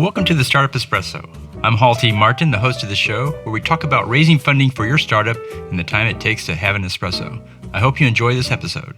welcome to the Startup Espresso. I'm Hall T. Martin, the host of the show, where we talk about raising funding for your startup and the time it takes to have an espresso. I hope you enjoy this episode.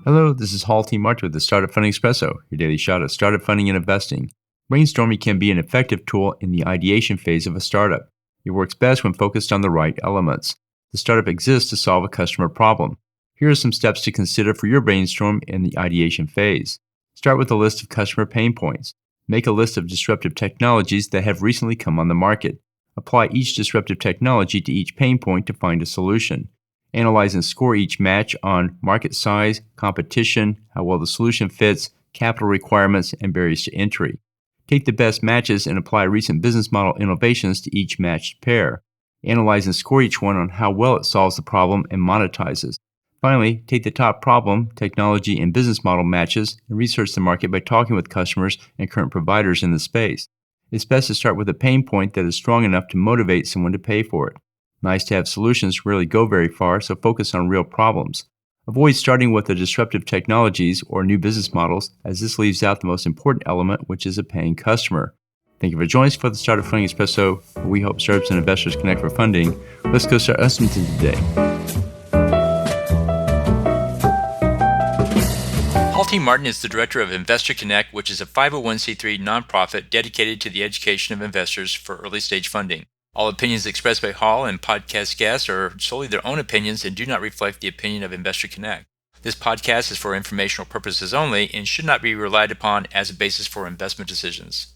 Hello, this is Hall T. Martin with the Startup Funding Espresso, your daily shot of startup funding and investing. Brainstorming can be an effective tool in the ideation phase of a startup. It works best when focused on the right elements. The startup exists to solve a customer problem. Here are some steps to consider for your brainstorm in the ideation phase. Start with a list of customer pain points. Make a list of disruptive technologies that have recently come on the market. Apply each disruptive technology to each pain point to find a solution. Analyze and score each match on market size, competition, how well the solution fits, capital requirements, and barriers to entry. Take the best matches and apply recent business model innovations to each matched pair. Analyze and score each one on how well it solves the problem and monetizes. Finally, take the top problem, technology, and business model matches and research the market by talking with customers and current providers in the space. It's best to start with a pain point that is strong enough to motivate someone to pay for it. Nice-to-have solutions rarely go very far, so focus on real problems. Avoid starting with the disruptive technologies or new business models, as this leaves out the most important element, which is a paying customer. Thank you for joining us for the Startup Funding Espresso, where we help startups and investors connect for funding. Let's go start listening today. Hall T. Martin is the director of Investor Connect, which is a 501c3 nonprofit dedicated to the education of investors for early-stage funding. All opinions expressed by Hall and podcast guests are solely their own opinions and do not reflect the opinion of Investor Connect. This podcast is for informational purposes only and should not be relied upon as a basis for investment decisions.